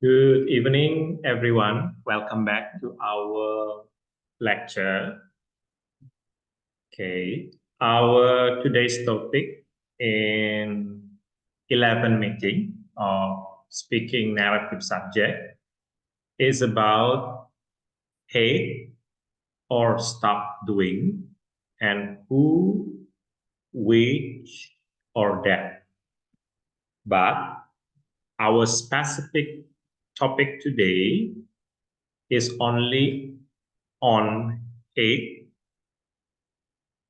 Good evening, everyone. Welcome back to our lecture. Okay, our today's topic in 11 meeting of speaking narrative subject is about hate or stop doing and who, which, or that. But our specific topic today is only on hate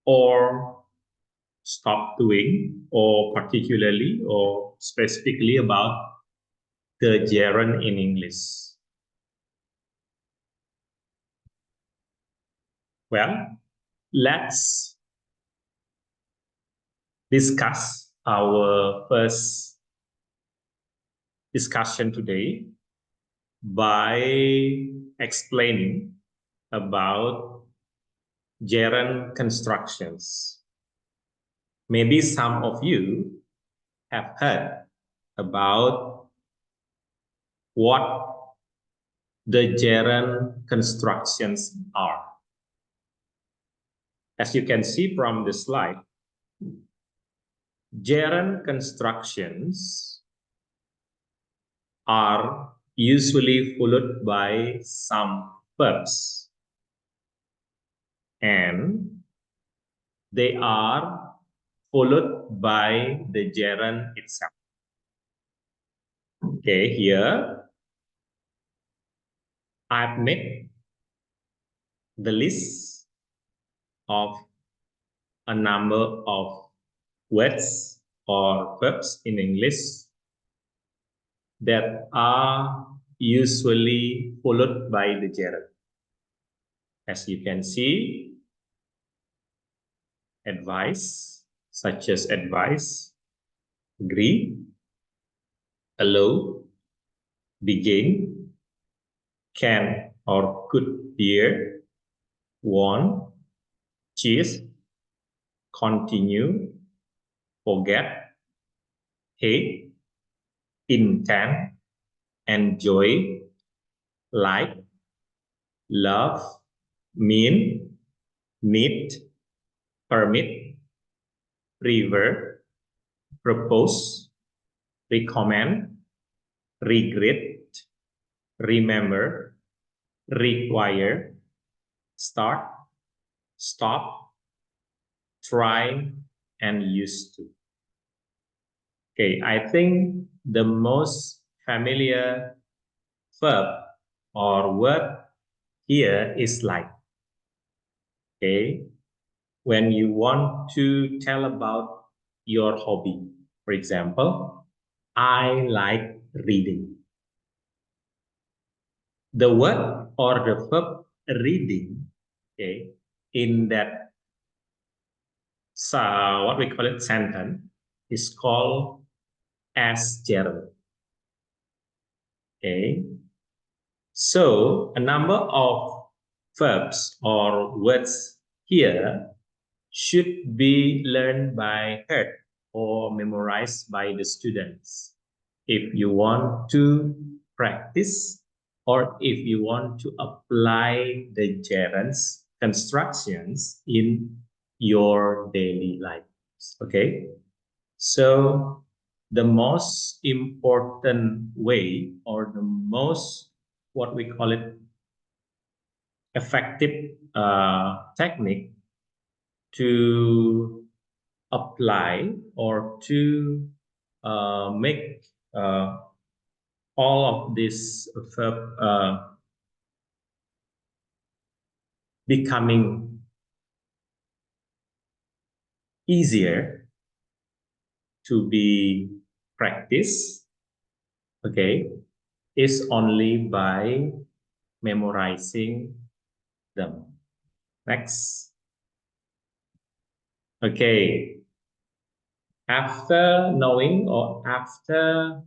or stop doing, or particularly or specifically about the gerund in English. Well, let's discuss our first discussion today by explaining about gerund constructions. Maybe some of you have heard about what the gerund constructions are. As you can see from the slide, gerund constructions are usually followed by some verbs, and they are followed by the gerund itself. Okay, here I've made the list of a number of words or verbs in English that are usually followed by the gerund. As you can see, advice, such as advice, agree, allow, begin, can or could hear, want, choose, continue, forget, hate, intend, enjoy, like, love, mean, need, permit, revert, propose, recommend, regret, remember, require, start, stop, try, and used to. Okay, I think the most familiar verb or word here is like. Okay, when you want to tell about your hobby, for example, I like reading. The word or the verb reading, okay, in that what we call it sentence is called as gerund. Okay, so a number of verbs or words here should be learned by heart or memorized by the students. If you want to practice or if you want to apply the gerunds constructions in your daily life. Okay, so the most important way or the most what we call it effective technique to apply or to make all of this verb becoming easier to be practiced, okay, is only by memorizing them. Next. Okay. After knowing or after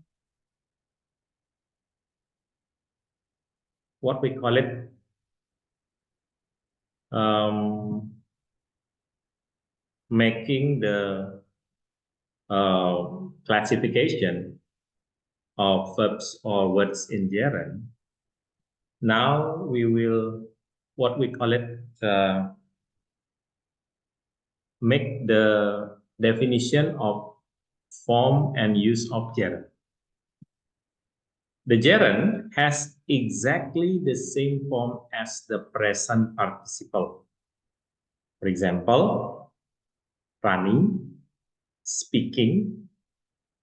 what we call it making the classification of verbs or words in gerund. Now we will, what we call it, make the definition of form and use of gerund. The gerund has exactly the same form as the present participle. For example, running, speaking,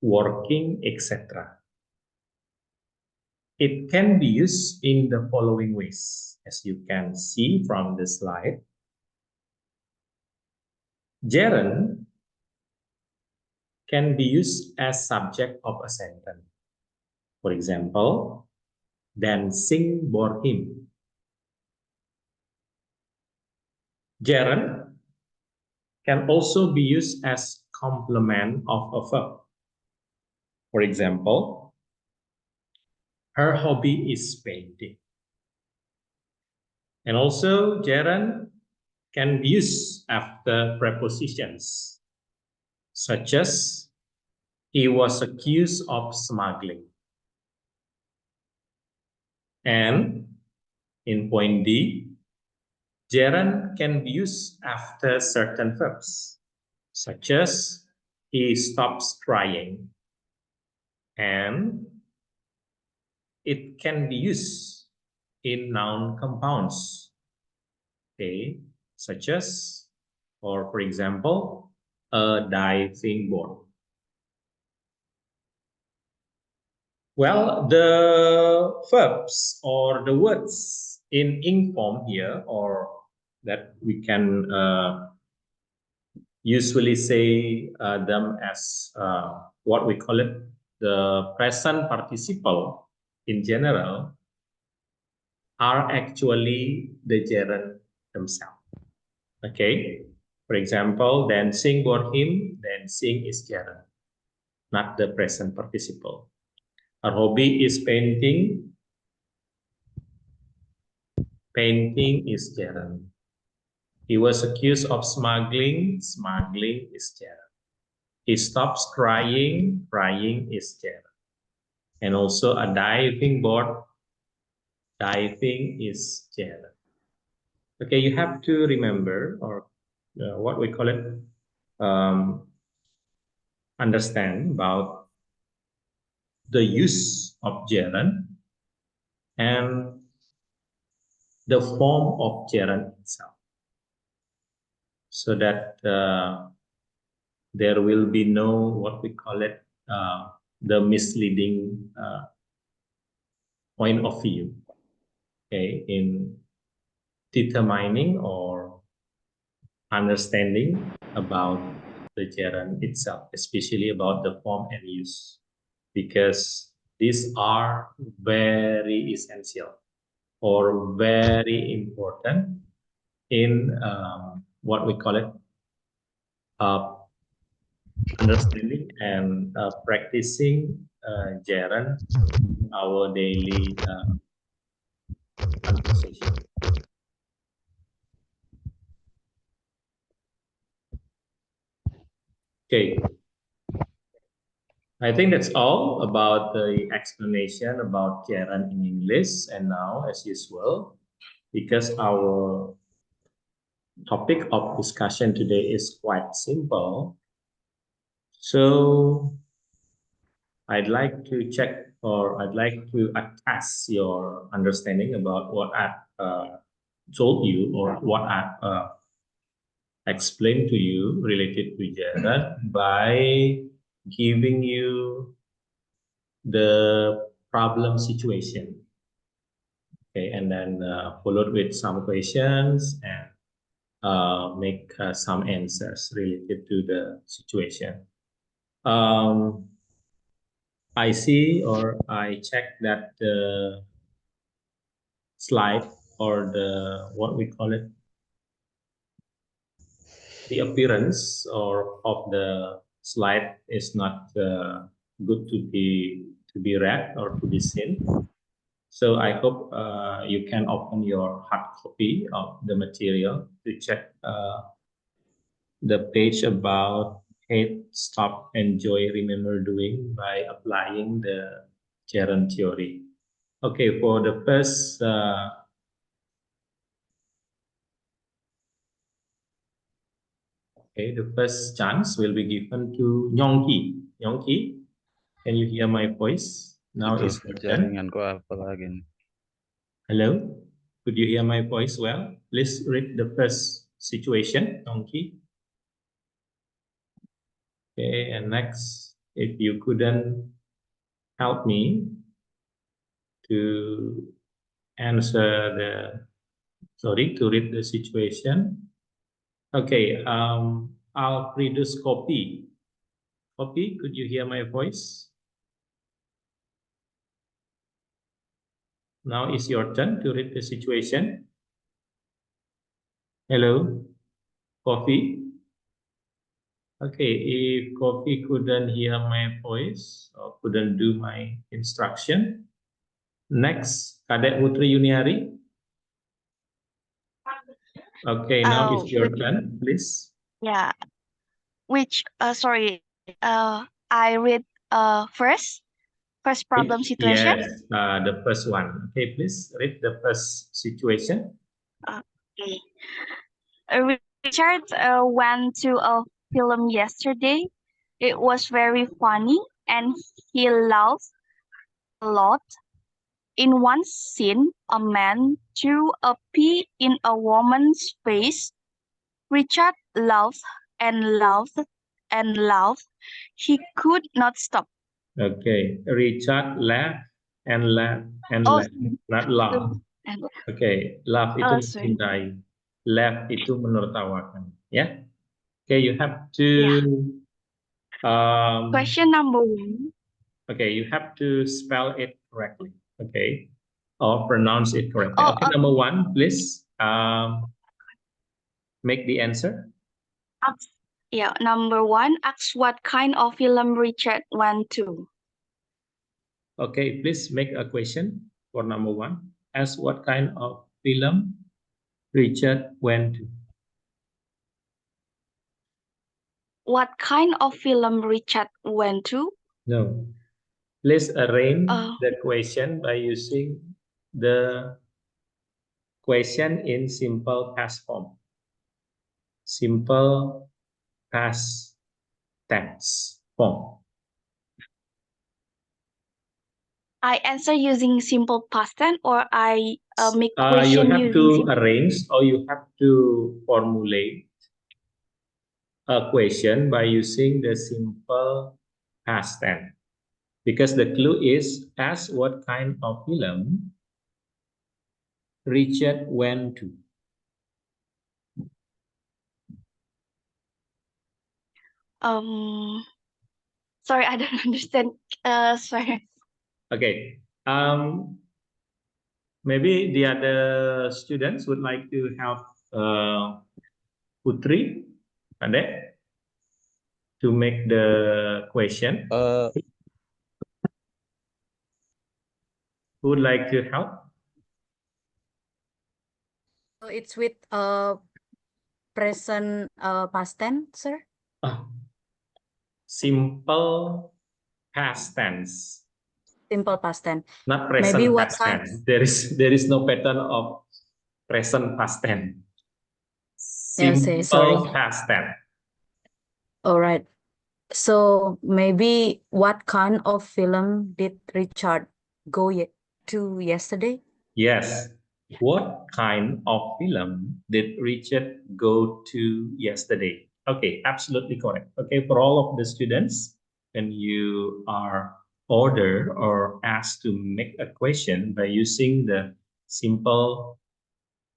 working, etc. It can be used in the following ways, as you can see from the slide. Gerund can be used as subject of a sentence. For example, dancing bore him. Gerund can also be used as complement of a verb. For example, her hobby is painting. And also, gerund can be used after prepositions, such as he was accused of smuggling. And in point D, gerund can be used after certain verbs, such as he stops crying. And it can be used in noun compounds, okay, such as, or for example, a diving board. Well, the verbs or the words in ing form here, or that we can usually say them as what we call it, the present participle in general, are actually the gerund themselves. Okay. For example, dancing for him, dancing is gerund, not the present participle. Our hobby is painting, painting is gerund. He was accused of smuggling, smuggling is gerund. He stops crying, crying is gerund. And also a diving board, diving is gerund. Okay, you have to remember, or what we call it, understand about the use of gerund and the form of gerund itself, so that there will be no, what we call it, the misleading point of view, okay, in determining or understanding about the gerund itself, especially about the form and use, because these are very essential or very important in what we call it, uh, understanding and practicing gerund in our daily conversation. Okay, I think that's all about the explanation about gerund in English. And now, as usual, because our topic of discussion today is quite simple, so I'd like to check, or I'd like to attest your understanding about what I told you, or what I explained to you related to gerund, by giving you the problem situation. Okay, and then followed with some questions and make some answers related to the situation. I see, or I check that the slide, or the, what we call it, the appearance or of the slide is not good to be read or to be seen. So I hope you can open your hard copy of the material to check the page about hate, stop, enjoy, remember doing, by applying the gerund theory. Okay, for the first okay, the first chance will be given to Nyongki. Nyongki, can you hear my voice? Now Itu is your turn. jaringanku apa lagi nih? Hello, could you hear my voice well? Please read the first situation, Nyongki. Okay, and next, if you couldn't help me to answer to read the situation. Okay, I'll produce copy. Copy, could you hear my voice? Now is your turn to read the situation. Hello, Coffee. Okay, if Coffee couldn't hear my voice or couldn't do my instruction, next, Kadek Putri Yuniari. Okay, now is your turn, please. Yeah. Sorry. I read first problem situation. Yes, the first one. Okay, please read the first situation. Okay. Richard went to a film yesterday. It was very funny and he laughed a lot. In one scene, a man threw a pea in a woman's face. Richard laughed and laughed and laughed. He could not stop. Okay, Richard laugh and laugh and Oh, laugh, not laugh. and Okay, laugh itu sorry. mencintai, laugh itu menertawakan. Ya, okay, you have Yeah. to Question number 1. okay, you have to spell it correctly. Okay, or pronounce it correctly. Oh, Okay, number 1, please make the answer. Number 1. Ask what kind of film Richard went to. Okay, please make a question for number 1. Ask what kind of film Richard went to. What kind of film Richard went to? No. Please arrange Uh, the question by using the question in simple past form. Simple past tense form. I answer using simple past tense or I make You question have using to simple. arrange or you have to formulate a question by using the simple past tense. Because the clue is ask what kind of film Richard went to. Sorry, I don't understand. Sorry. Okay. Maybe the other students would like to help Putri, Ade, to make the question. Who would like to help? It's with present past tense, sir. Simple past tense. Simple past tense. Not present Maybe what past kind? tense. There is no pattern of present past tense. Yes, sorry. Simple past tense. All right. So maybe what kind of film did Richard go to yesterday? Yes. What kind of film did Richard go to yesterday? Okay, absolutely correct. Okay, for all of the students, when you are ordered or asked to make a question by using the simple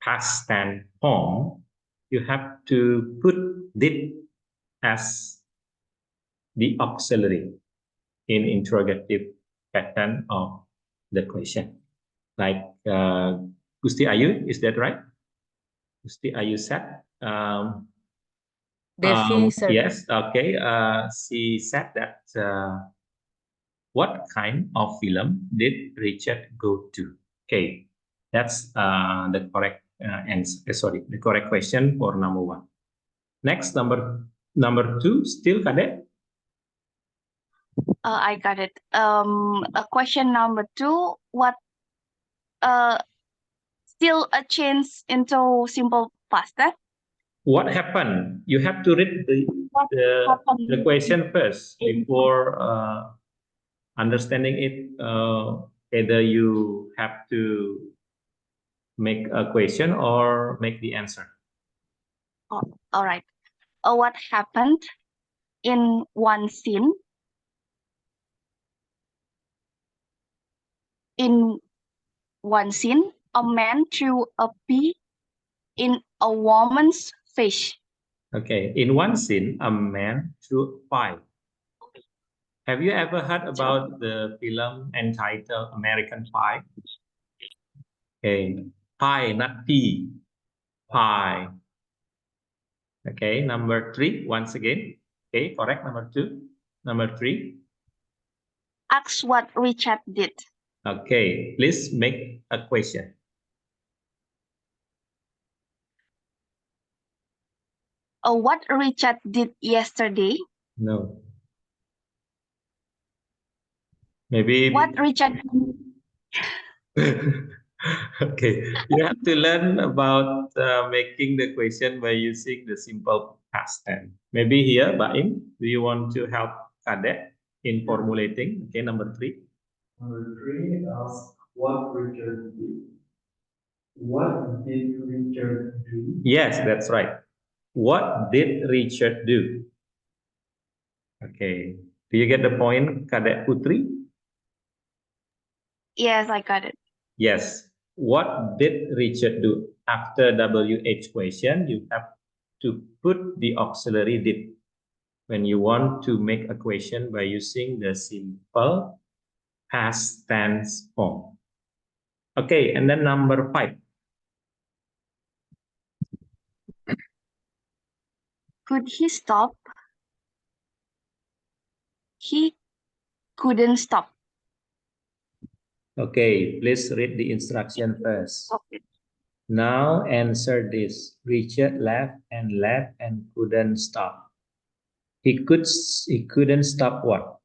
past tense form, you have to put did as the auxiliary in interrogative pattern of the question. Like Gusti Ayu, is that right? Gusti Ayu said. Devi, sir. Yes, okay. She said that what kind of film did Richard go to? Okay, that's the correct answer. Sorry, the correct question for number 1. Next, number 2, still Kade? I got it. Question number 2. What still a change into simple past tense? What happened? You have to read What the happened question first in before understanding it. Either you have to make a question or make the answer. Oh, all right. What happened in one scene? In one scene, a man threw a pea in a woman's face. Okay. In one scene, a man threw a pie. Have you ever heard about the film entitled American Pie? Okay. Pie, not pea. Pie. Okay. Number 3, once again. Okay. Correct. Number 2. Number 3. Ask what Richard did. Okay. Please make a question. What Richard did yesterday? No. Maybe. What Richard Okay, you have to learn about making the question by using the simple past tense. Maybe here, Baim, do you want to help Kadek in formulating? Okay, number 3. Number 3 asks what Richard did. What did Richard do? Yes, that's right. What did Richard do? Okay, do you get the point, Kadek Putri? Yes, I got it. Yes. What did Richard do? After WH question, you have to put the auxiliary did when you want to make a question by using the simple past tense form. Okay, and then number 5. Could he stop? He couldn't stop. Okay, please read the instruction first. Okay. Now answer this. Richard laughed and couldn't stop. He couldn't stop what?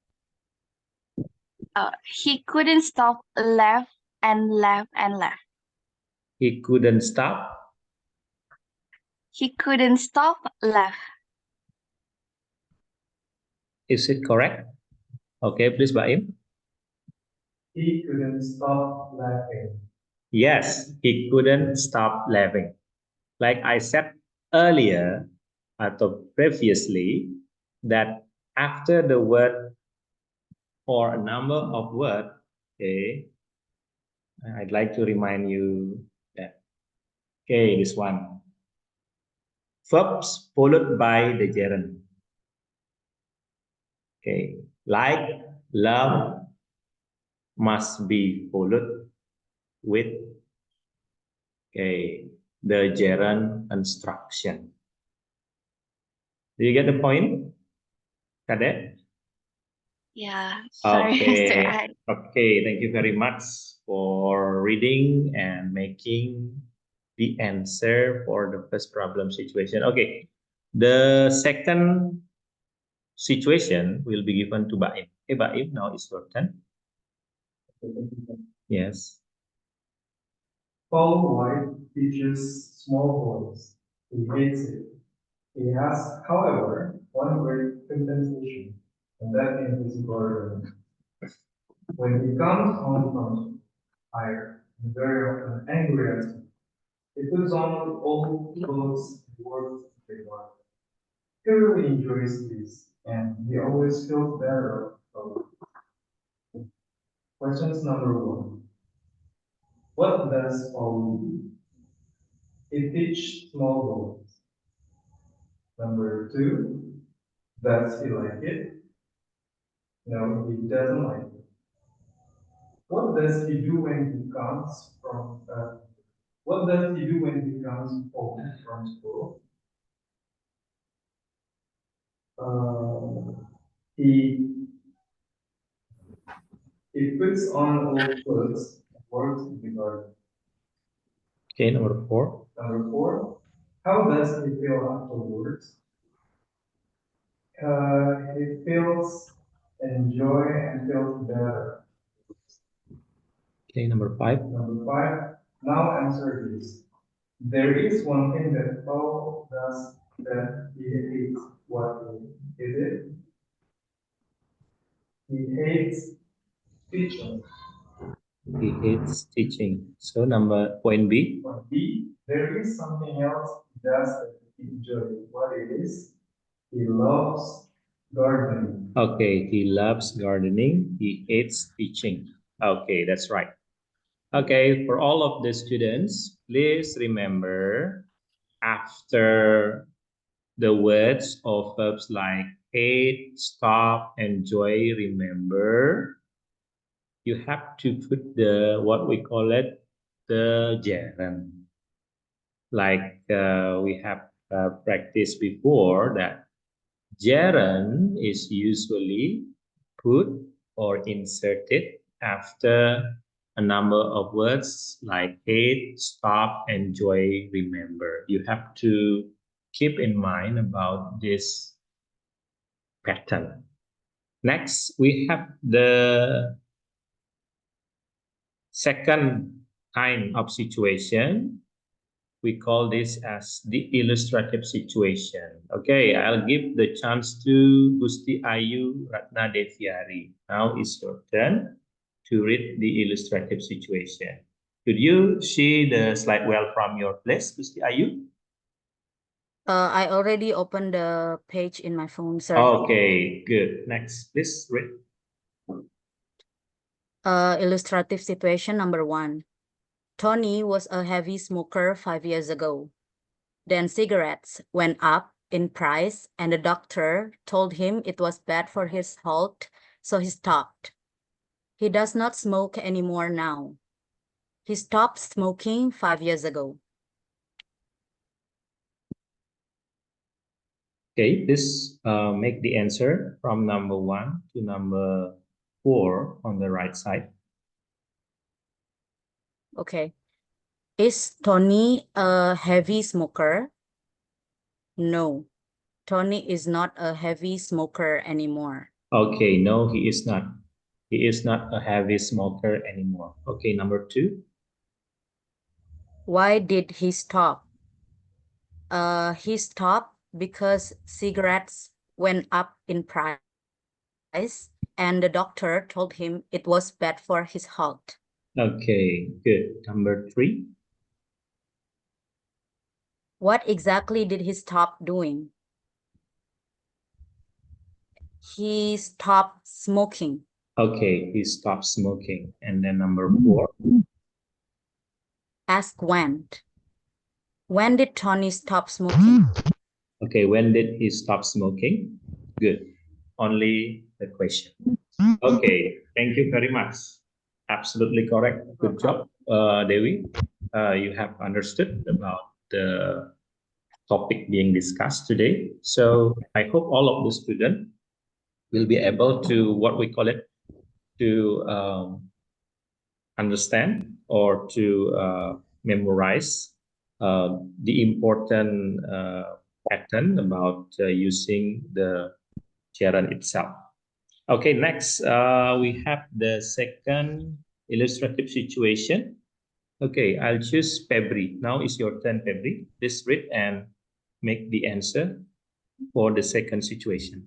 He couldn't stop laugh and laugh and laugh. He couldn't stop. He couldn't stop laugh. Is it correct? Okay, please, Baim. He couldn't stop laughing. Yes, he couldn't stop laughing. Like I said earlier, or previously, that after the word or a number of words, okay, I'd like to remind you that, okay, this one. Verbs followed by the gerund. Okay, like, love must be followed with, okay, the gerund construction. Do you get the point, Kadek? Yeah, sorry, Mr. Okay. I. Okay, thank you very much for reading and making the answer for the first problem situation. Okay, the second situation will be given to Baim. Okay, Baim, now it's your turn. Yes. Paul White teaches small boys. He hates it. He has, however, one great compensation, and that is his burden. When he comes home from tired and very often angry at me, he puts on old clothes and works very hard. He really enjoys this, and he always feels better. Questions number 1. What does Paul do? He teaches small boys. Number 2, does he like it? No, he doesn't like it. What does he do when he comes from? What does he do when he comes home from school? He puts on old clothes and works in the garden. Okay, number 4. Number 4, how does he feel afterwards? He feels enjoy and feel better. Okay, number 5. Number 5, now answer this. There is one thing that Paul does that he hates. What is it? He hates teaching. He hates teaching. So point B. Point B, there is something else he does that he enjoys. What it is? He loves gardening. Okay, he loves gardening. He hates teaching. Okay, that's right. Okay, for all of the students, please remember after the words or verbs like hate, stop, enjoy, remember, you have to put the what we call it, the gerund. Like we have practiced before that gerund is usually put or inserted after a number of words like hate, stop, enjoy, remember. You have to keep in mind about this pattern. Next, we have the second kind of situation. We call this as the illustrative situation. Okay, I'll give the chance to Gusti Ayu Ratna Deviari. Now it's your turn to read the illustrative situation. Could you see the slide well from your place, Gusti Ayu? I already opened the page in my phone, sir. Okay, good. Next, please read. Illustrative situation number 1. Tony was a heavy smoker 5 years ago. Then cigarettes went up in price and the doctor told him it was bad for his health, so he stopped. He does not smoke anymore now. He stopped smoking 5 years ago. Okay, please make the answer from number 1 to number 4 on the right side. Okay. Is Tony a heavy smoker? No. Tony is not a heavy smoker anymore. Okay, no, he is not. He is not a heavy smoker anymore. Okay, number 2. Why did he stop? He stopped because cigarettes went up in price and the doctor told him it was bad for his health. Okay, good. Number 3. What exactly did he stop doing? He stopped smoking. Okay, he stopped smoking. And then number 4. Ask when. When did Tony stop smoking? Okay, when did he stop smoking? Good. Only the question. Okay, thank you very much. Absolutely correct. Good job, Dewi. You have understood about the topic being discussed today. So I hope all of the students will be able to, what we call it, to understand or to memorize the important pattern about using the gerund itself. Okay, next we have the second illustrative situation. Okay, I'll choose Febri. Now is your turn, Febri. Please read and make the answer for the second situation.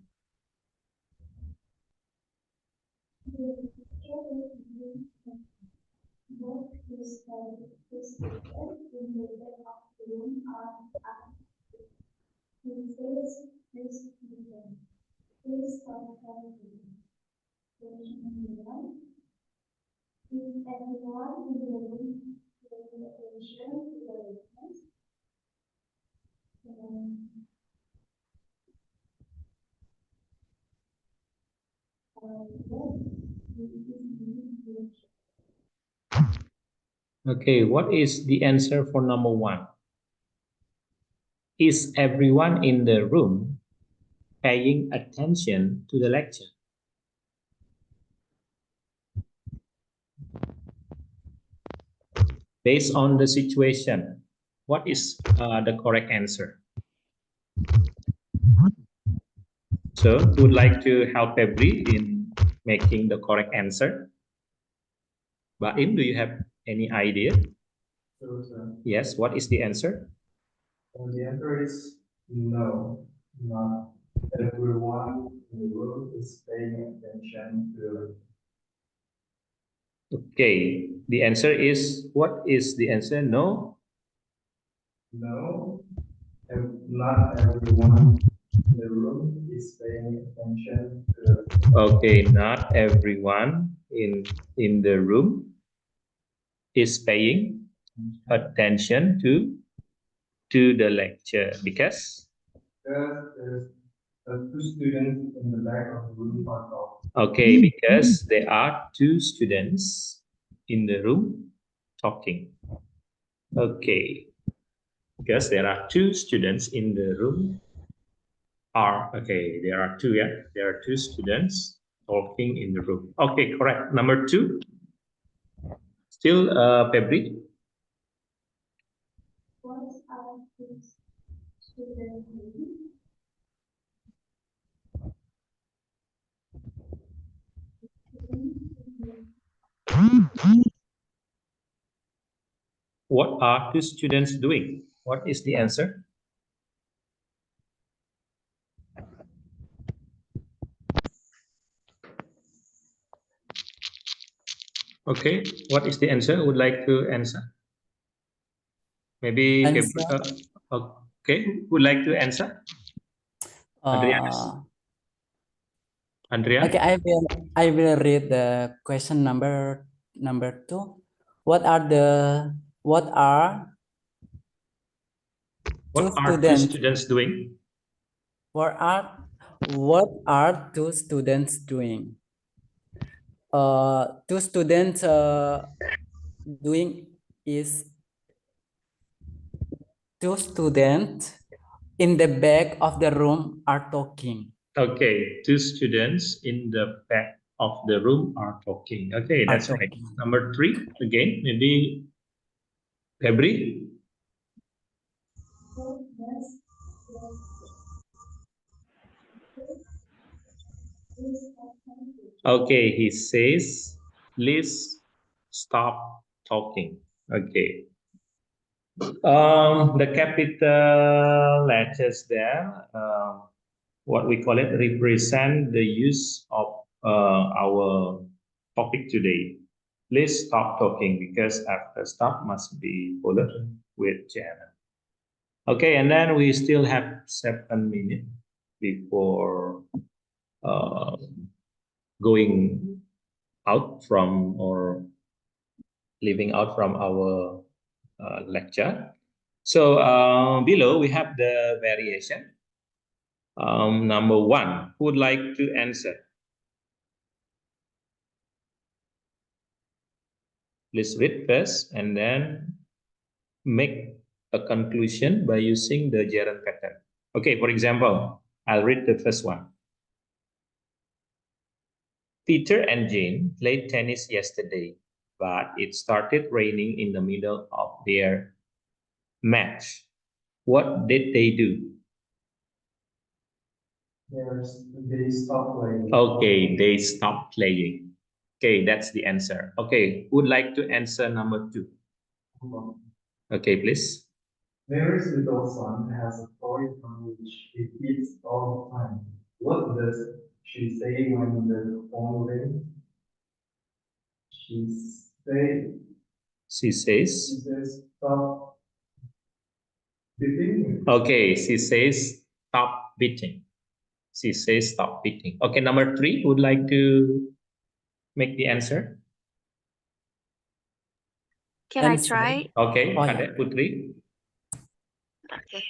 Okay, what is the answer for number 1? Is everyone in the room paying attention to the lecture? Based on the situation, what is the correct answer? So, who would like to help Febri in making the correct answer? Baim, do you have any idea? So, sir, Yes, what is the answer? and the answer is no, not everyone in the room is paying attention to. Okay, the answer is, what is the answer? No? No, not everyone in the room is paying attention to. Okay, not everyone in the room is paying attention to the lecture because There's two students in the back of the room are talking. okay, because there are two students in the room talking. Okay, because there are two students in the room there are two, yeah, there are two students talking in the room. Okay, correct. Number two, still Febri. What are these students doing? What are two students doing? What is the answer? Okay, what is the answer? Would like to answer? Maybe Answer. okay, would like to answer? Andreas? Andrea? Okay, I will read the question number two. What are What two are two students students doing? what are two students doing? Two students doing is two students in the back of the room are talking. Okay, two students in the back of the room are talking. Okay, that's right. Number three, again, maybe Febri? Okay, he says, please stop talking. Okay. The capital letters there, what we call it, represent the use of our topic today. Please stop talking because after stop must be followed with channel. Okay, and then we still have 7 minutes before uh, going out from or leaving out from our lecture. So below we have the variation. Number one, who would like to answer? Please read first and then make a conclusion by using the gerund pattern. Okay, for example, I'll read the first one. Peter and Jane played tennis yesterday, but it started raining in the middle of their match. What did they do? They stop playing. Okay, they stopped playing. Okay, that's the answer. Okay, who would like to answer number two? Okay, please. Mary's little son has a toy on which he eats all the time. What does she say when the phone rings? She says, stop beating. Okay, she says stop beating. She says stop beating. Okay, number three, would like to make the answer? Can I try? Okay, Oh, yeah. Kade Putri. Okay.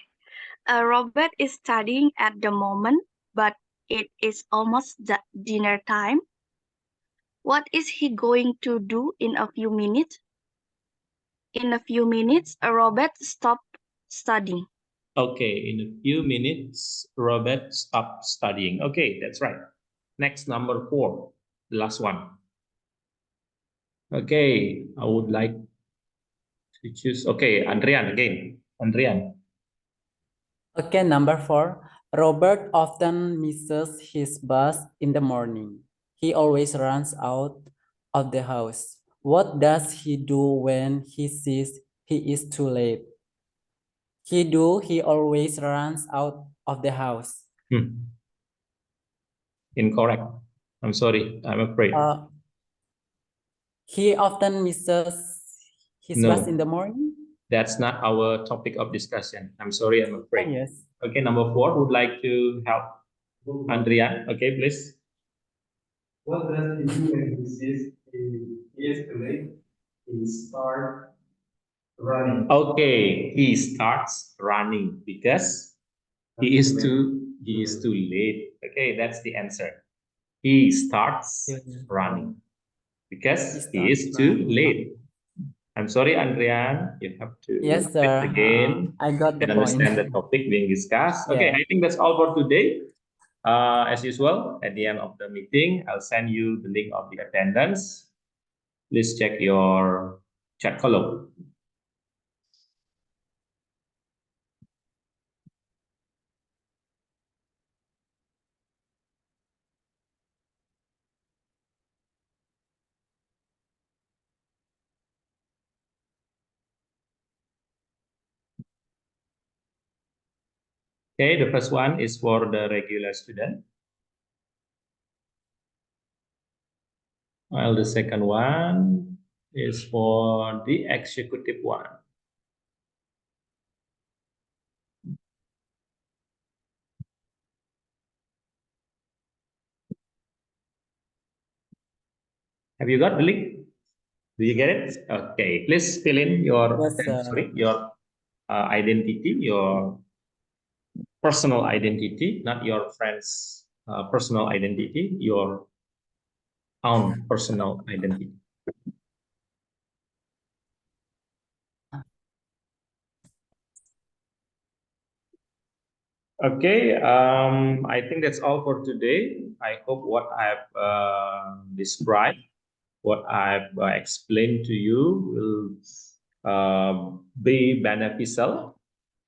Robert is studying at the moment, but it is almost dinner time. What is he going to do in a few minutes? In a few minutes, Robert stopped studying. Okay, in a few minutes, Robert stopped studying. Okay, that's right. Next, number four, the last one. Okay, I would like to choose. Okay, Andrian again. Andrian. Okay, number four. Robert often misses his bus in the morning. He always runs out of the house. What does he do when he sees he is too late? He always runs out of the house. Incorrect. I'm sorry. I'm afraid. He often misses his No. bus in the morning. That's not our topic of discussion. I'm sorry. I'm afraid. Yes. Okay, number 4. Would like to help Andrea. Okay, please. What does he do when he sees he is too late? He starts running. Okay, he starts running because he is too late. Okay, that's the answer. He starts running because he is too late. I'm sorry, Andrea. You have to Yes, repeat sir. again I got the and understand the point. topic being discussed. Okay, Yeah. I think that's all for today. As usual, at the end of the meeting, I'll send you the link of the attendance. Please check your chat column. Okay, the first one is for the regular student. While the second one is for the executive one. Have you got the link? Do you get it? Okay, please fill in your identity, your personal identity, not your friend's personal identity, your own personal identity. Okay, I think that's all for today. I hope what I've described, what I've explained to you will be beneficial,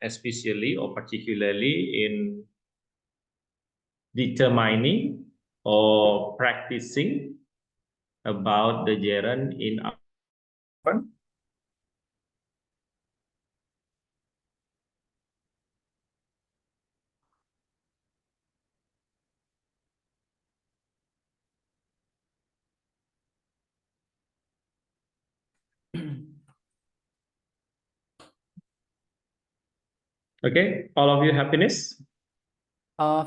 especially or particularly in determining or practicing about the gerund in our. Okay, all of you happiness?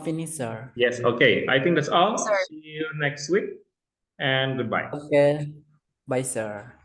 Finish, sir. Yes, okay. I think that's all. Sir. See you next week and goodbye. Okay. Bye, sir.